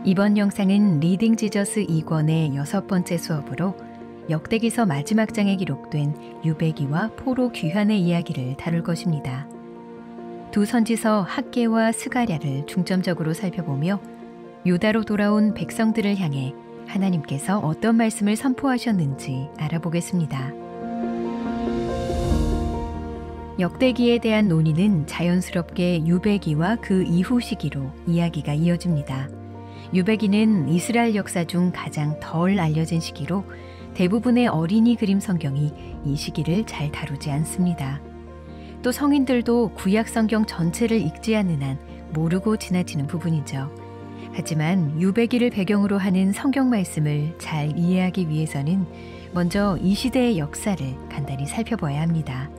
이번 영상은 리딩 지저스 2권의 6번째 수업으로 역대기서 마지막 장에 기록된 유배기와 포로 귀환의 이야기를 다룰 것입니다. 두 선지서 학개와 스가랴를 중점적으로 살펴보며 유다로 돌아온 백성들을 향해 하나님께서 어떤 말씀을 선포하셨는지 알아보겠습니다. 역대기에 대한 논의는 자연스럽게 유배기와 그 이후 시기로 이야기가 이어집니다. 유배기는 이스라엘 역사 중 가장 덜 알려진 시기로 대부분의 어린이 그림 성경이 이 시기를 잘 다루지 않습니다. 또 성인들도 구약 성경 전체를 읽지 않는 한 모르고 지나치는 부분이죠. 하지만 유배기를 배경으로 하는 성경 말씀을 잘 이해하기 위해서는 먼저 이 시대의 역사를 간단히 살펴봐야 합니다.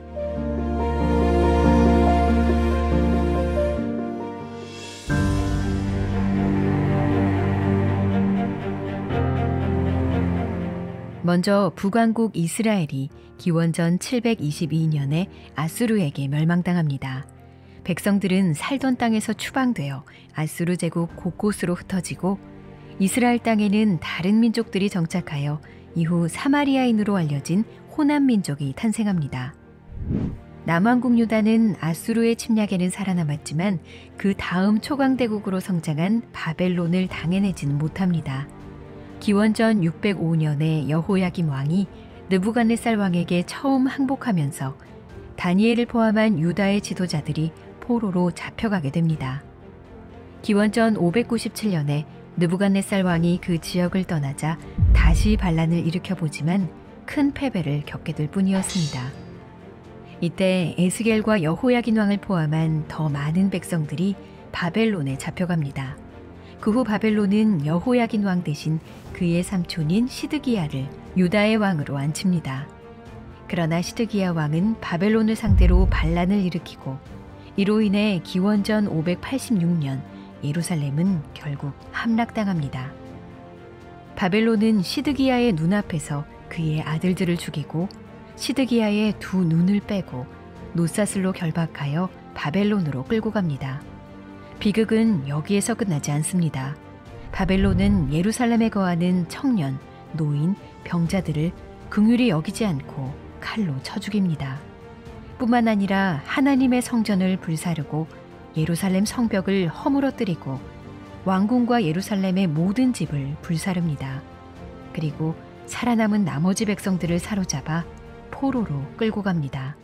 먼저 북왕국 이스라엘이 기원전 722년에 아수르에게 멸망당합니다. 백성들은 살던 땅에서 추방되어 아수르 제국 곳곳으로 흩어지고 이스라엘 땅에는 다른 민족들이 정착하여 이후 사마리아인으로 알려진 호남 민족이 탄생합니다. 남왕국 유다는 아수르의 침략에는 살아남았지만 그 다음 초강대국으로 성장한 바벨론을 당해내지는 못합니다. 기원전 605년에 여호야김 왕이 느부갓네살 왕에게 처음 항복하면서 다니엘을 포함한 유다의 지도자들이 포로로 잡혀가게 됩니다. 기원전 597년에 느부갓네살 왕이 그 지역을 떠나자 다시 반란을 일으켜보지만 큰 패배를 겪게 될 뿐이었습니다. 이때 에스겔과 여호야긴 왕을 포함한 더 많은 백성들이 바벨론에 잡혀갑니다. 그 후 바벨론은 여호야긴 왕 대신 그의 삼촌인 시드기야를 유다의 왕으로 앉힙니다. 그러나 시드기야 왕은 바벨론을 상대로 반란을 일으키고 이로 인해 기원전 586년 예루살렘은 결국 함락당합니다. 바벨론은 시드기야의 눈앞에서 그의 아들들을 죽이고 시드기야의 두 눈을 빼고 노사슬로 결박하여 바벨론으로 끌고 갑니다. 비극은 여기에서 끝나지 않습니다. 바벨론은 예루살렘에 거하는 청년, 노인, 병자들을 긍휼히 여기지 않고 칼로 쳐 죽입니다. 뿐만 아니라 하나님의 성전을 불사르고 예루살렘 성벽을 허물어뜨리고 왕궁과 예루살렘의 모든 집을 불사릅니다. 그리고 살아남은 나머지 백성들을 사로잡아 포로로 끌고 갑니다.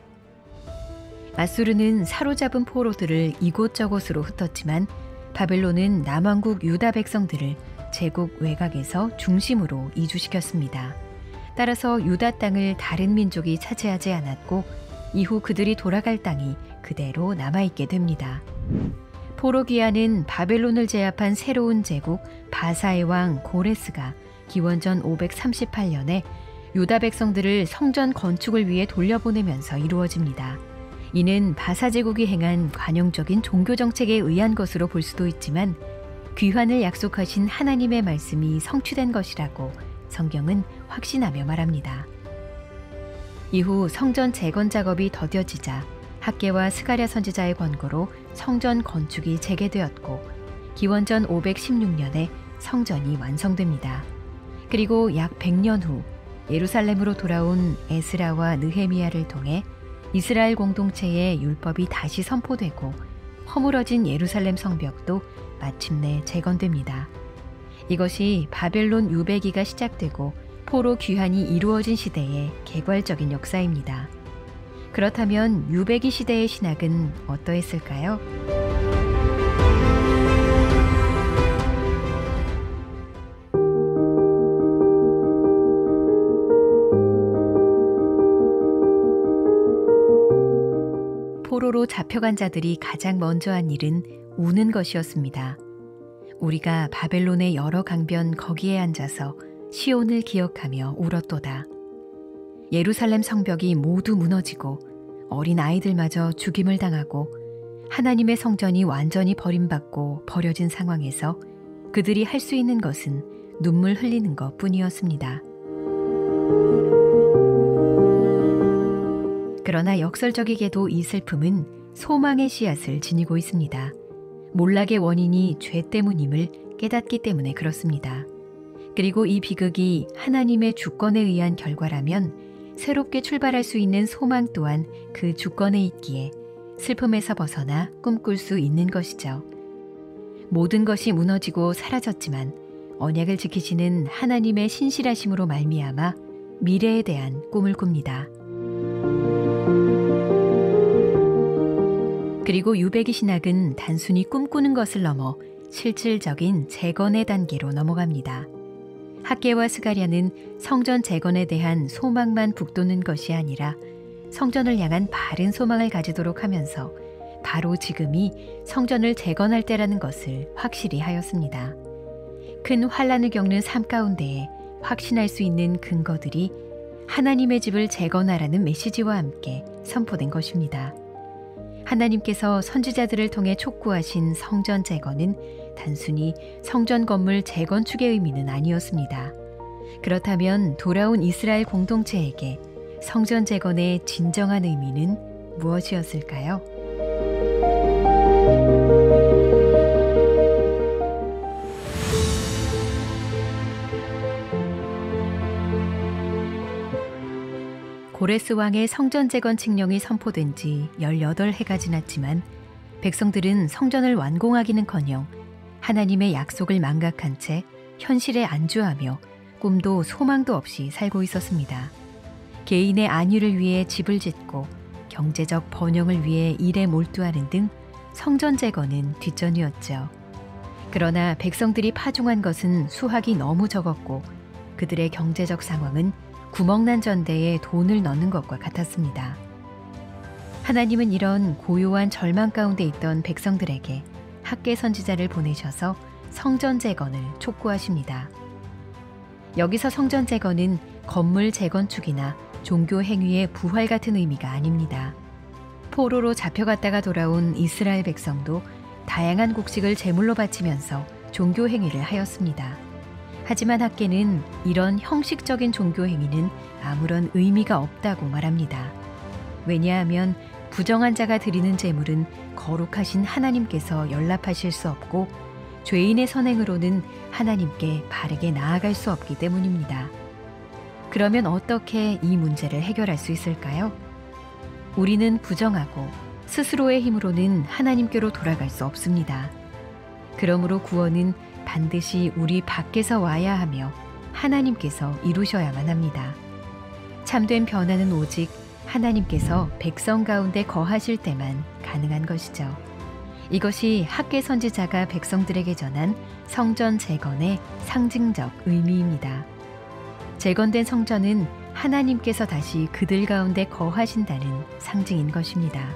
아수르는 사로잡은 포로들을 이곳저곳으로 흩었지만 바벨론은 남왕국 유다 백성들을 제국 외곽에서 중심으로 이주시켰습니다. 따라서 유다 땅을 다른 민족이 차지하지 않았고 이후 그들이 돌아갈 땅이 그대로 남아있게 됩니다. 포로 귀환은 바벨론을 제압한 새로운 제국 바사의 왕 고레스가 기원전 538년에 유다 백성들을 성전 건축을 위해 돌려보내면서 이루어집니다. 이는 바사 제국이 행한 관용적인 종교 정책에 의한 것으로 볼 수도 있지만 귀환을 약속하신 하나님의 말씀이 성취된 것이라고 성경은 확신하며 말합니다. 이후 성전 재건 작업이 더뎌지자 학개와 스가랴 선지자의 권고로 성전 건축이 재개되었고 기원전 516년에 성전이 완성됩니다. 그리고 약 100년 후 예루살렘으로 돌아온 에스라와 느헤미야를 통해 이스라엘 공동체의 율법이 다시 선포되고 허물어진 예루살렘 성벽도 마침내 재건됩니다. 이것이 바벨론 유배기가 시작되고 포로 귀환이 이루어진 시대의 개괄적인 역사입니다. 그렇다면 유배기 시대의 신학은 어떠했을까요? 포로로 잡혀간 자들이 가장 먼저 한 일은 우는 것이었습니다. 우리가 바벨론의 여러 강변 거기에 앉아서 시온을 기억하며 울었도다. 예루살렘 성벽이 모두 무너지고 어린 아이들마저 죽임을 당하고 하나님의 성전이 완전히 버림받고 버려진 상황에서 그들이 할 수 있는 것은 눈물 흘리는 것 뿐이었습니다. 그러나 역설적이게도 이 슬픔은 소망의 씨앗을 지니고 있습니다. 몰락의 원인이 죄 때문임을 깨닫기 때문에 그렇습니다. 그리고 이 비극이 하나님의 주권에 의한 결과라면 새롭게 출발할 수 있는 소망 또한 그 주권에 있기에 슬픔에서 벗어나 꿈꿀 수 있는 것이죠. 모든 것이 무너지고 사라졌지만 언약을 지키시는 하나님의 신실하심으로 말미암아 미래에 대한 꿈을 꿉니다. 그리고 유배기 신학은 단순히 꿈꾸는 것을 넘어 실질적인 재건의 단계로 넘어갑니다. 학개와 스가랴는 성전 재건에 대한 소망만 북돋는 것이 아니라 성전을 향한 바른 소망을 가지도록 하면서 바로 지금이 성전을 재건할 때라는 것을 확실히 하였습니다. 큰 환난을 겪는 삶 가운데에 확신할 수 있는 근거들이 하나님의 집을 재건하라는 메시지와 함께 선포된 것입니다. 하나님께서 선지자들을 통해 촉구하신 성전 재건은 단순히 성전 건물 재건축의 의미는 아니었습니다. 그렇다면 돌아온 이스라엘 공동체에게 성전 재건의 진정한 의미는 무엇이었을까요? 고레스 왕의 성전 재건 칙령이 선포된 지 18해가 지났지만 백성들은 성전을 완공하기는커녕 하나님의 약속을 망각한 채 현실에 안주하며 꿈도 소망도 없이 살고 있었습니다. 개인의 안위를 위해 집을 짓고 경제적 번영을 위해 일에 몰두하는 등 성전 재건은 뒷전이었죠. 그러나 백성들이 파종한 것은 수확이 너무 적었고 그들의 경제적 상황은 구멍난 전대에 돈을 넣는 것과 같았습니다. 하나님은 이런 고요한 절망 가운데 있던 백성들에게 학개 선지자를 보내셔서 성전 재건을 촉구하십니다. 여기서 성전 재건은 건물 재건축이나 종교 행위의 부활 같은 의미가 아닙니다. 포로로 잡혀갔다가 돌아온 이스라엘 백성도 다양한 곡식을 제물로 바치면서 종교 행위를 하였습니다. 하지만 학개는 이런 형식적인 종교 행위는 아무런 의미가 없다고 말합니다. 왜냐하면 부정한 자가 드리는 제물은 거룩하신 하나님께서 연락하실 수 없고 죄인의 선행으로는 하나님께 바르게 나아갈 수 없기 때문입니다. 그러면 어떻게 이 문제를 해결할 수 있을까요? 우리는 부정하고 스스로의 힘으로는 하나님께로 돌아갈 수 없습니다. 그러므로 구원은 반드시 우리 밖에서 와야 하며 하나님께서 이루셔야만 합니다. 참된 변화는 오직 하나님께서 백성 가운데 거하실 때만 가능한 것이죠. 이것이 학개 선지자가 백성들에게 전한 성전 재건의 상징적 의미입니다. 재건된 성전은 하나님께서 다시 그들 가운데 거하신다는 상징인 것입니다.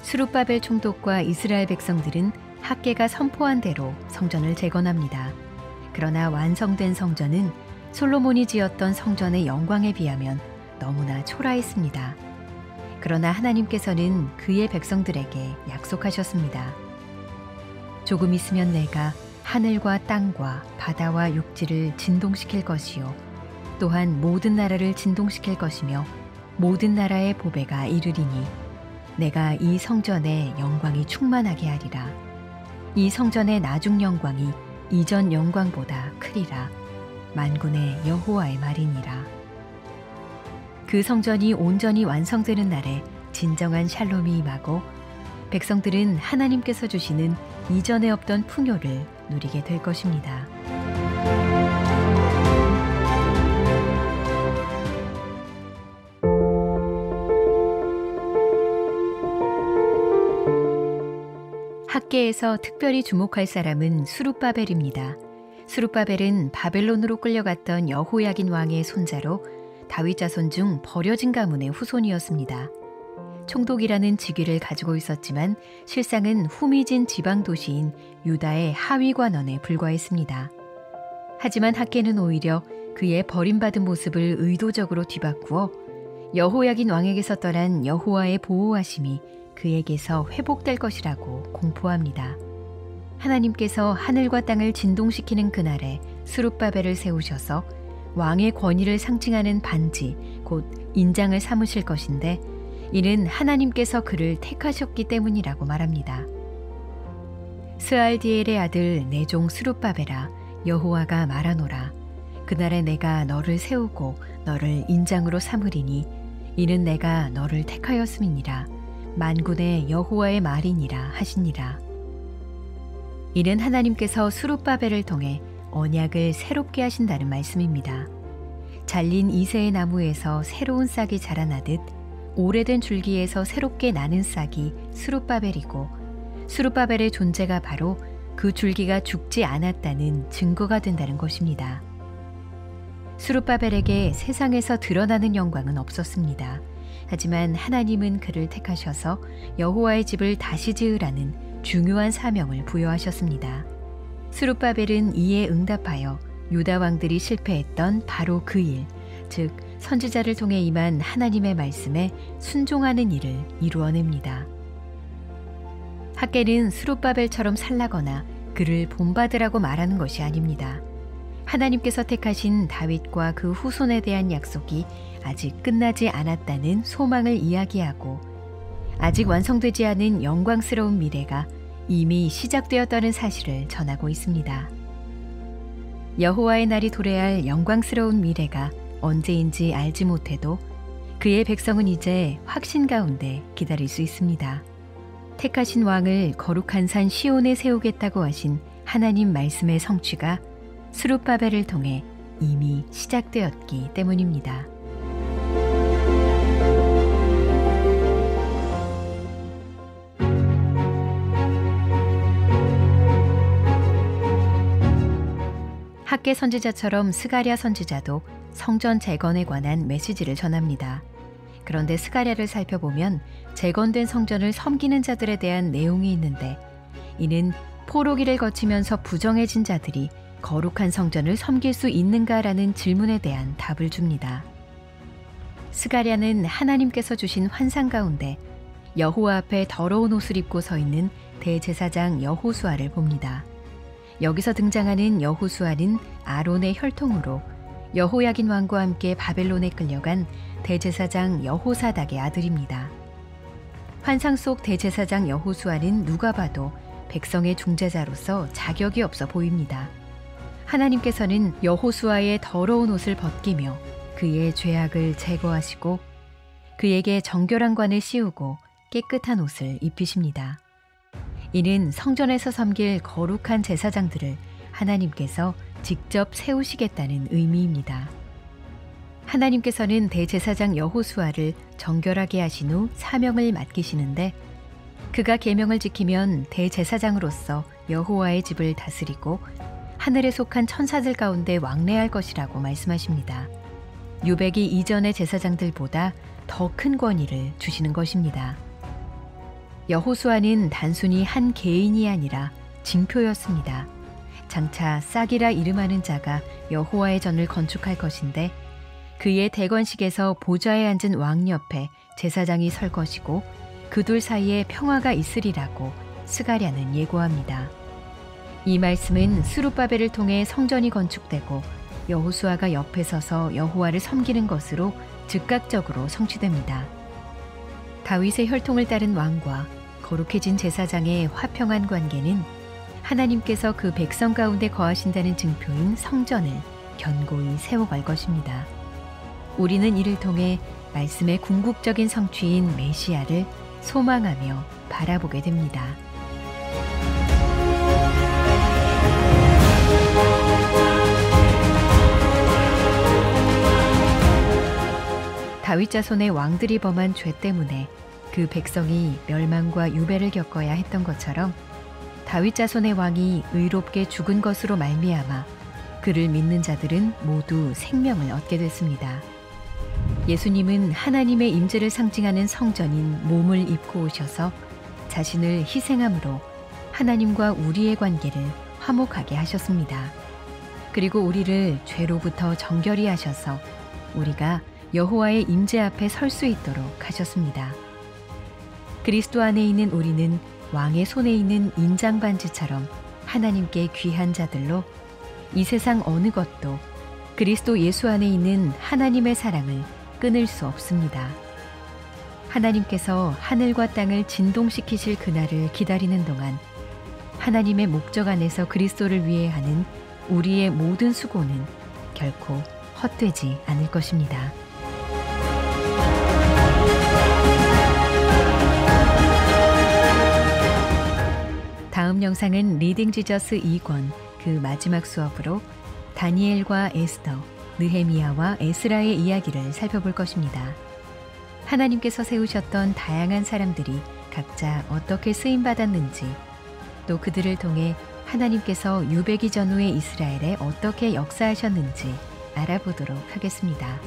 스룹바벨 총독과 이스라엘 백성들은 학개가 선포한 대로 성전을 재건합니다. 그러나 완성된 성전은 솔로몬이 지었던 성전의 영광에 비하면 너무나 초라했습니다. 그러나 하나님께서는 그의 백성들에게 약속하셨습니다. 조금 있으면 내가 하늘과 땅과 바다와 육지를 진동시킬 것이요 또한 모든 나라를 진동시킬 것이며 모든 나라의 보배가 이르리니 내가 이 성전에 영광이 충만하게 하리라. 이 성전의 나중 영광이 이전 영광보다 크리라. 만군의 여호와의 말이니라. 그 성전이 온전히 완성되는 날에 진정한 샬롬이 임하고 백성들은 하나님께서 주시는 이전에 없던 풍요를 누리게 될 것입니다. 학개에서 특별히 주목할 사람은 스룹바벨입니다. 스룹바벨은 바벨론으로 끌려갔던 여호야긴 왕의 손자로 다윗 자손 중 버려진 가문의 후손이었습니다. 총독이라는 직위를 가지고 있었지만 실상은 후미진 지방 도시인 유다의 하위 관원에 불과했습니다. 하지만 학개는 오히려 그의 버림받은 모습을 의도적으로 뒤바꾸어 여호야긴 왕에게서 떠난 여호와의 보호하심이 그에게서 회복될 것이라고 공포합니다. 하나님께서 하늘과 땅을 진동시키는 그날에 스룹바벨을 세우셔서 왕의 권위를 상징하는 반지, 곧 인장을 삼으실 것인데 이는 하나님께서 그를 택하셨기 때문이라고 말합니다. 스알디엘의 아들 내 종 스룹바벨아, 여호와가 말하노라. 그날에 내가 너를 세우고 너를 인장으로 삼으리니 이는 내가 너를 택하였음이니라. 만군의 여호와의 말이니라 하시니라. 이는 하나님께서 스룹바벨을 통해 언약을 새롭게 하신다는 말씀입니다. 잘린 이새의 나무에서 새로운 싹이 자라나듯 오래된 줄기에서 새롭게 나는 싹이 스룹바벨이고, 스룹바벨의 존재가 바로 그 줄기가 죽지 않았다는 증거가 된다는 것입니다. 스룹바벨에게 세상에서 드러나는 영광은 없었습니다. 하지만 하나님은 그를 택하셔서 여호와의 집을 다시 지으라는 중요한 사명을 부여하셨습니다. 스룹바벨은 이에 응답하여 유다 왕들이 실패했던 바로 그 일, 즉 선지자를 통해 임한 하나님의 말씀에 순종하는 일을 이루어냅니다. 학겔은 스룹바벨처럼 살라거나 그를 본받으라고 말하는 것이 아닙니다. 하나님께서 택하신 다윗과 그 후손에 대한 약속이 아직 끝나지 않았다는 소망을 이야기하고, 아직 완성되지 않은 영광스러운 미래가 이미 시작되었다는 사실을 전하고 있습니다. 여호와의 날이 도래할 영광스러운 미래가 언제인지 알지 못해도 그의 백성은 이제 확신 가운데 기다릴 수 있습니다. 택하신 왕을 거룩한 산 시온에 세우겠다고 하신 하나님 말씀의 성취가 스룹바벨을 통해 이미 시작되었기 때문입니다. 학개 선지자처럼 스가랴 선지자도 성전 재건에 관한 메시지를 전합니다. 그런데 스가랴를 살펴보면 재건된 성전을 섬기는 자들에 대한 내용이 있는데, 이는 포로기를 거치면서 부정해진 자들이 거룩한 성전을 섬길 수 있는가라는 질문에 대한 답을 줍니다. 스가랴는 하나님께서 주신 환상 가운데 여호와 앞에 더러운 옷을 입고 서 있는 대제사장 여호수아를 봅니다. 여기서 등장하는 여호수아는 아론의 혈통으로 여호야긴 왕과 함께 바벨론에 끌려간 대제사장 여호사닥의 아들입니다. 환상 속 대제사장 여호수아는 누가 봐도 백성의 중재자로서 자격이 없어 보입니다. 하나님께서는 여호수아의 더러운 옷을 벗기며 그의 죄악을 제거하시고 그에게 정결한 관을 씌우고 깨끗한 옷을 입히십니다. 이는 성전에서 섬길 거룩한 제사장들을 하나님께서 직접 세우시겠다는 의미입니다. 하나님께서는 대제사장 여호수아를 정결하게 하신 후 사명을 맡기시는데, 그가 계명을 지키면 대제사장으로서 여호와의 집을 다스리고 하늘에 속한 천사들 가운데 왕래할 것이라고 말씀하십니다. 유배기 이전의 제사장들보다 더 큰 권위를 주시는 것입니다. 여호수아는 단순히 한 개인이 아니라 징표였습니다. 장차 싹이라 이름하는 자가 여호와의 전을 건축할 것인데, 그의 대관식에서 보좌에 앉은 왕 옆에 제사장이 설 것이고 그 둘 사이에 평화가 있으리라고 스가랴는 예고합니다. 이 말씀은 스룹바벨을 통해 성전이 건축되고 여호수아가 옆에 서서 여호와를 섬기는 것으로 즉각적으로 성취됩니다. 다윗의 혈통을 따른 왕과 거룩해진 제사장의 화평한 관계는 하나님께서 그 백성 가운데 거하신다는 증표인 성전을 견고히 세워갈 것입니다. 우리는 이를 통해 말씀의 궁극적인 성취인 메시아를 소망하며 바라보게 됩니다. 다윗 자손의 왕들이 범한 죄 때문에 그 백성이 멸망과 유배를 겪어야 했던 것처럼, 다윗 자손의 왕이 의롭게 죽은 것으로 말미암아 그를 믿는 자들은 모두 생명을 얻게 됐습니다. 예수님은 하나님의 임재를 상징하는 성전인 몸을 입고 오셔서 자신을 희생함으로 하나님과 우리의 관계를 화목하게 하셨습니다. 그리고 우리를 죄로부터 정결히 하셔서 우리가 여호와의 임재 앞에 설 수 있도록 하셨습니다. 그리스도 안에 있는 우리는 왕의 손에 있는 인장반지처럼 하나님께 귀한 자들로 이 세상 어느 것도 그리스도 예수 안에 있는 하나님의 사랑을 끊을 수 없습니다. 하나님께서 하늘과 땅을 진동시키실 그날을 기다리는 동안 하나님의 목적 안에서 그리스도를 위해 하는 우리의 모든 수고는 결코 헛되지 않을 것입니다. 다음 영상은 리딩 지저스 2권 그 마지막 수업으로 다니엘과 에스더, 느헤미야와 에스라의 이야기를 살펴볼 것입니다. 하나님께서 세우셨던 다양한 사람들이 각자 어떻게 쓰임받았는지, 또 그들을 통해 하나님께서 유배기 전후의 이스라엘에 어떻게 역사하셨는지 알아보도록 하겠습니다.